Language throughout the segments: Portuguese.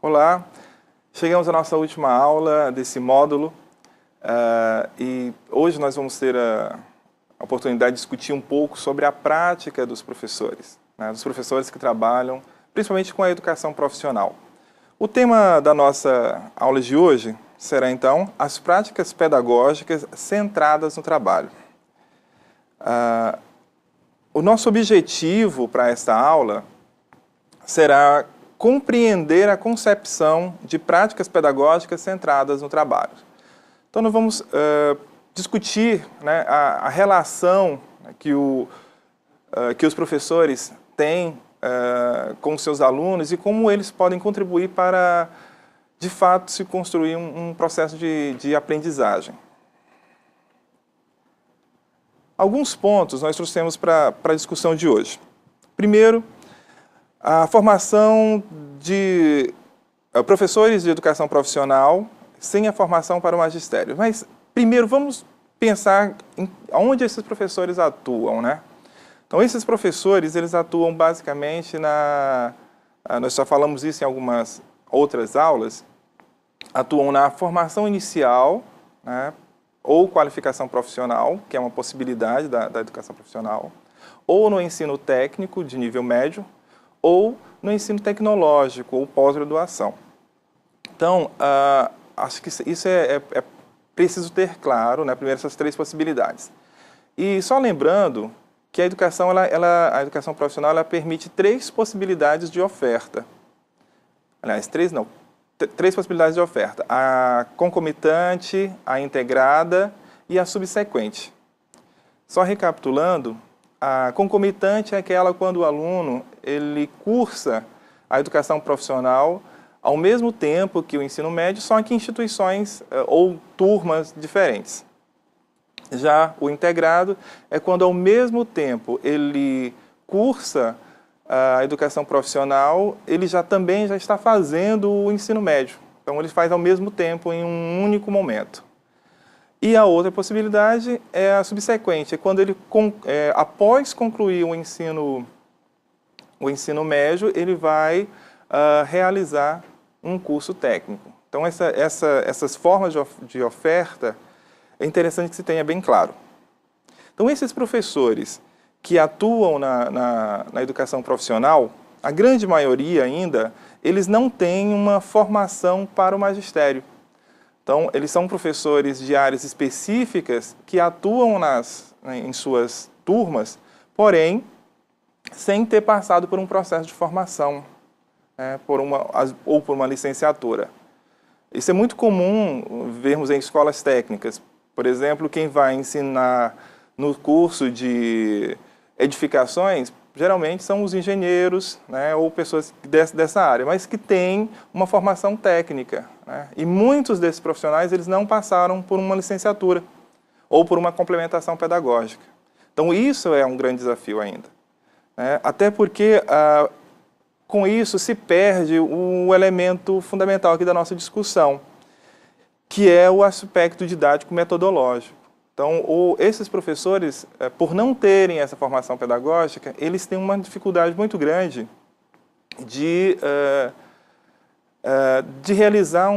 Olá, chegamos à nossa última aula desse módulo e hoje nós vamos ter a oportunidade de discutir um pouco sobre a prática dos professores, né, dos professores que trabalham principalmente com a educação profissional. O tema da nossa aula de hoje será então as práticas pedagógicas centradas no trabalho. O nosso objetivo para esta aula será compreender a concepção de práticas pedagógicas centradas no trabalho. Então, nós vamos discutir, né, a relação que os professores têm com seus alunos e como eles podem contribuir para, de fato, se construir um processo de aprendizagem. Alguns pontos nós trouxemos para a discussão de hoje. Primeiro, a formação de professores de educação profissional sem a formação para o magistério. Mas, primeiro, vamos pensar em onde esses professores atuam, né? Então, esses professores, eles atuam basicamente nós já falamos isso em algumas outras aulas, atuam na formação inicial, né, ou qualificação profissional, que é uma possibilidade da educação profissional, ou no ensino técnico de nível médio, ou no ensino tecnológico ou pós-graduação. Então, acho que isso é preciso ter claro, né, primeiro essas três possibilidades. E só lembrando que a educação profissional ela permite três possibilidades de oferta. Aliás, três possibilidades de oferta. A concomitante, a integrada e a subsequente. Só recapitulando, a concomitante é aquela quando o aluno ele cursa a educação profissional ao mesmo tempo que o ensino médio, só que em instituições ou turmas diferentes. Já o integrado é quando ao mesmo tempo ele cursa a educação profissional, ele também já está fazendo o ensino médio. Então ele faz ao mesmo tempo em um único momento. E a outra possibilidade é a subsequente, é quando ele, após concluir o ensino médio, ele vai realizar um curso técnico. Então, essas formas de oferta, é interessante que se tenha bem claro. Então, esses professores que atuam na educação profissional, a grande maioria ainda, eles não têm uma formação para o magistério. Então, eles são professores de áreas específicas que atuam em suas turmas, porém, sem ter passado por um processo de formação, né, ou por uma licenciatura. Isso é muito comum vermos em escolas técnicas. Por exemplo, quem vai ensinar no curso de edificações, geralmente são os engenheiros, né, ou pessoas dessa área, mas que têm uma formação técnica, né? E muitos desses profissionais eles não passaram por uma licenciatura ou por uma complementação pedagógica. Então isso é um grande desafio ainda, né? Até porque com isso se perde o elemento fundamental aqui da nossa discussão, que é o aspecto didático-metodológico. Então, esses professores, por não terem essa formação pedagógica, eles têm uma dificuldade muito grande de realizar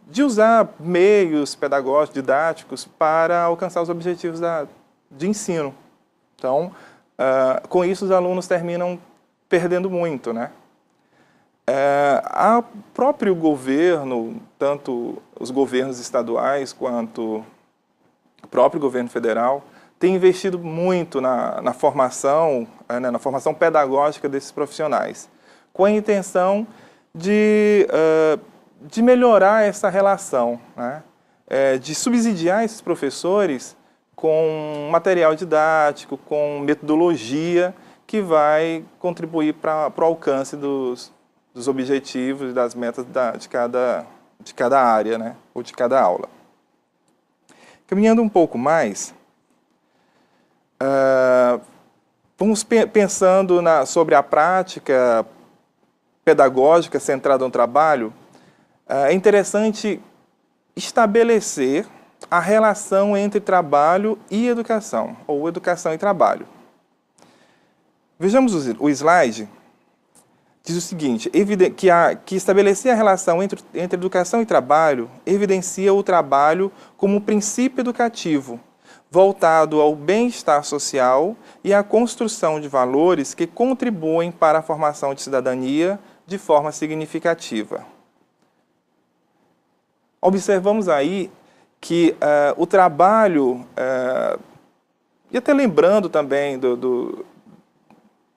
de usar meios pedagógicos, didáticos, para alcançar os objetivos de ensino. Então, com isso, os alunos terminam perdendo muito, né? O próprio governo, tanto os governos estaduais quanto o próprio governo federal, tem investido muito na formação pedagógica desses profissionais, com a intenção de melhorar essa relação, né? De subsidiar esses professores com material didático, com metodologia que vai contribuir para o alcance dos objetivos e das metas de cada área, né? Ou de cada aula. Caminhando um pouco mais, vamos pensando sobre a prática pedagógica centrada no trabalho. É interessante estabelecer a relação entre trabalho e educação, ou educação e trabalho. Vejamos o slide. diz o seguinte, que estabelecer a relação entre educação e trabalho evidencia o trabalho como um princípio educativo, voltado ao bem-estar social e à construção de valores que contribuem para a formação de cidadania de forma significativa. Observamos aí que o trabalho, e até lembrando também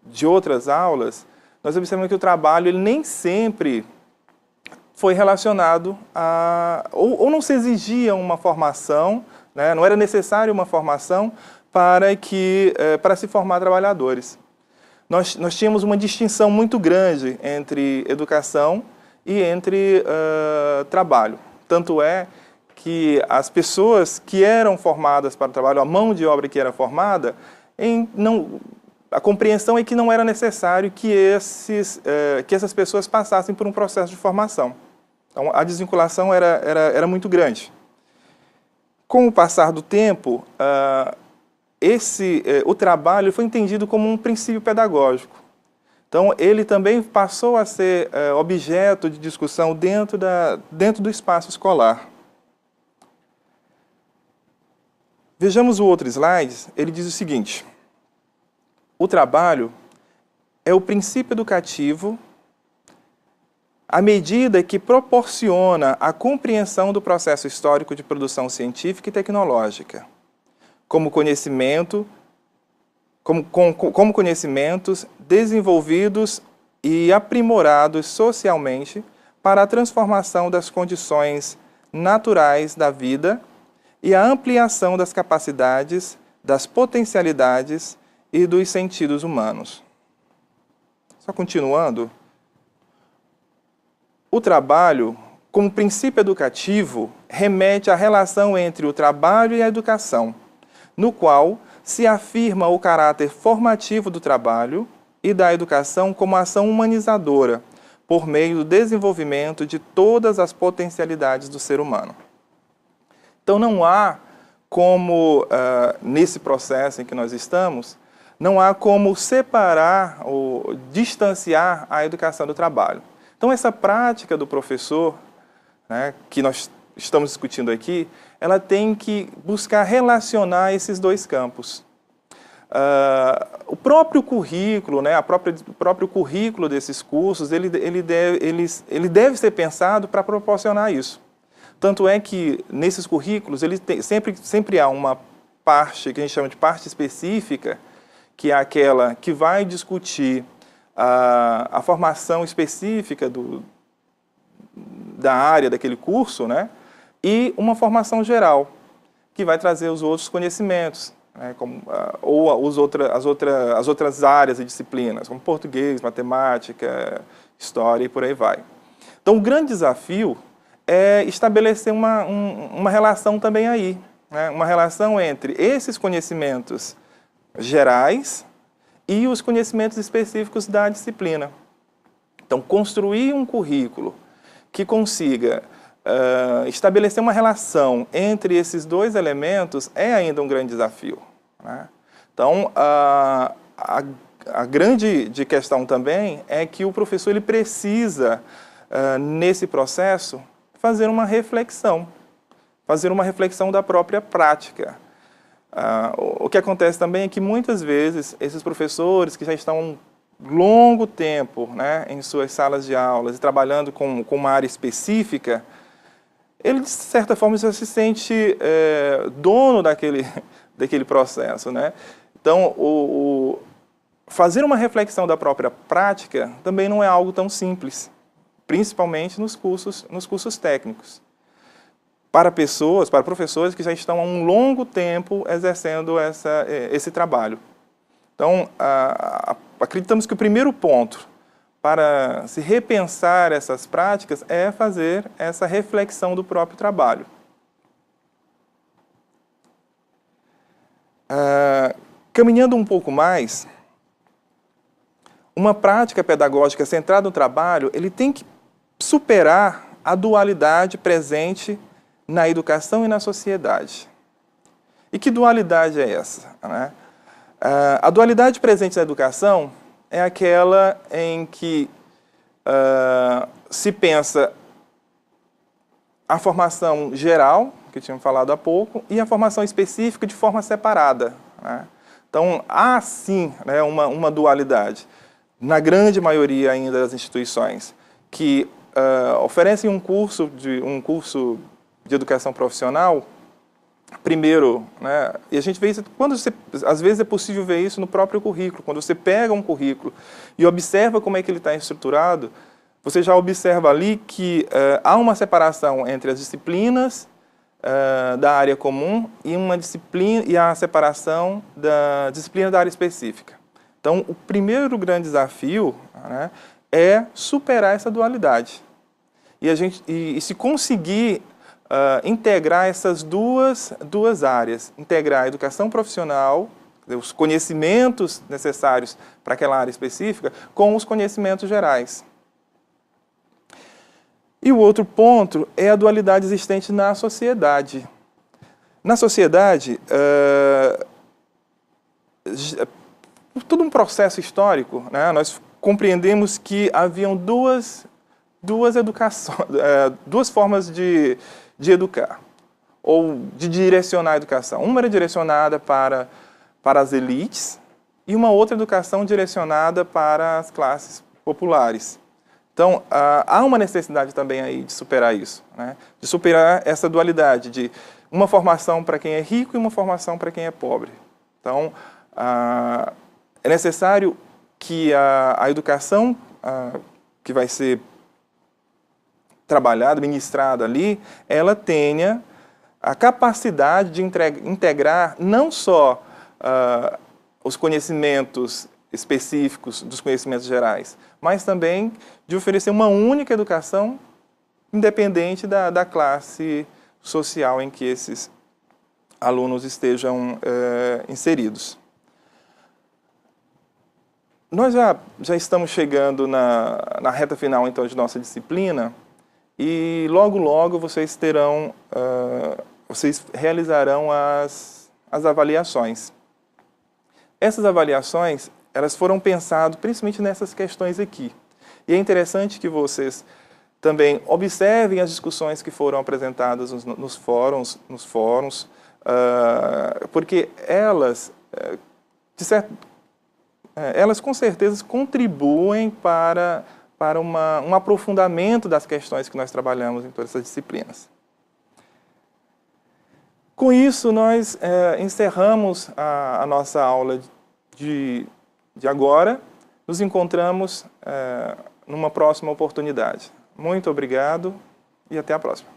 de outras aulas, nós observamos que o trabalho ele nem sempre foi relacionado ou não se exigia uma formação, né? Não era necessário uma formação para se formar trabalhadores. Nós tínhamos uma distinção muito grande entre educação e entre trabalho. Tanto é que as pessoas que eram formadas para o trabalho, a mão de obra que era formada, a compreensão é que não era necessário que essas pessoas passassem por um processo de formação. Então, a desvinculação era muito grande. Com o passar do tempo, o trabalho foi entendido como um princípio pedagógico. Então, ele também passou a ser objeto de discussão dentro do espaço escolar. Vejamos o outro slide, ele diz o seguinte: o trabalho é o princípio educativo à medida que proporciona a compreensão do processo histórico de produção científica e tecnológica, como conhecimentos desenvolvidos e aprimorados socialmente para a transformação das condições naturais da vida e a ampliação das capacidades, das potencialidades e dos sentidos humanos. Só continuando, o trabalho, como princípio educativo, remete à relação entre o trabalho e a educação, no qual se afirma o caráter formativo do trabalho e da educação como ação humanizadora, por meio do desenvolvimento de todas as potencialidades do ser humano. Então não há como, nesse processo em que nós estamos, não há como separar ou distanciar a educação do trabalho. Então essa prática do professor, né, que nós estamos discutindo aqui, ela tem que buscar relacionar esses dois campos. O próprio currículo, né, o próprio currículo desses cursos, ele deve ser pensado para proporcionar isso. Tanto é que, nesses currículos, sempre há uma parte, que a gente chama de parte específica, que é aquela que vai discutir a formação específica da área daquele curso, né? E uma formação geral, que vai trazer os outros conhecimentos, né? Ou as outras áreas e disciplinas, como português, matemática, história e por aí vai. Então, o grande desafio é estabelecer uma relação também aí, né? Uma relação entre esses conhecimentos gerais e os conhecimentos específicos da disciplina. Então, construir um currículo que consiga estabelecer uma relação entre esses dois elementos é ainda um grande desafio, né? Então, a grande questão também é que o professor ele precisa, nesse processo, fazer uma reflexão da própria prática. O que acontece também é que muitas vezes esses professores que já estão um longo tempo, né, em suas salas de aulas e trabalhando com uma área específica, ele de certa forma já se sente dono daquele processo, né? Então, fazer uma reflexão da própria prática também não é algo tão simples, principalmente nos cursos técnicos. Para professores que já estão há um longo tempo exercendo esse trabalho. Então, acreditamos que o primeiro ponto para se repensar essas práticas é fazer essa reflexão do próprio trabalho. Caminhando um pouco mais, uma prática pedagógica centrada no trabalho, ele tem que superar a dualidade presente na educação e na sociedade. E que dualidade é essa, né? A dualidade presente na educação é aquela em que se pensa a formação geral, que tínhamos falado há pouco, e a formação específica de forma separada, né? Então, há sim, né, uma dualidade. Na grande maioria ainda das instituições que oferecem um curso de educação profissional, primeiro, né, e a gente vê isso, às vezes é possível ver isso no próprio currículo, quando você pega um currículo e observa como é que ele está estruturado, você já observa ali que há uma separação entre as disciplinas da área comum e a separação da disciplina da área específica. Então, o primeiro grande desafio, né, é superar essa dualidade. E se conseguir integrar essas duas áreas, integrar a educação profissional, os conhecimentos necessários para aquela área específica, com os conhecimentos gerais. E o outro ponto é a dualidade existente na sociedade. Na sociedade, por todo um processo histórico, né, nós compreendemos que haviam duas formas de educar, ou de direcionar a educação. Uma era direcionada para as elites e uma outra educação direcionada para as classes populares. Então, há uma necessidade também aí de superar isso, né? De superar essa dualidade de uma formação para quem é rico e uma formação para quem é pobre. Então, é necessário que a educação que vai ser trabalhada, ministrada ali, ela tenha a capacidade de integrar não só os conhecimentos específicos dos conhecimentos gerais, mas também de oferecer uma única educação independente da classe social em que esses alunos estejam inseridos. Nós já estamos chegando na reta final, então, de nossa disciplina, e logo vocês realizarão as avaliações. Essas avaliações, elas foram pensadas principalmente nessas questões aqui. E é interessante que vocês também observem as discussões que foram apresentadas nos fóruns, porque elas com certeza contribuem para um aprofundamento das questões que nós trabalhamos em todas essas disciplinas. Com isso, nós encerramos a nossa aula de agora. Nos encontramos numa próxima oportunidade. Muito obrigado e até a próxima.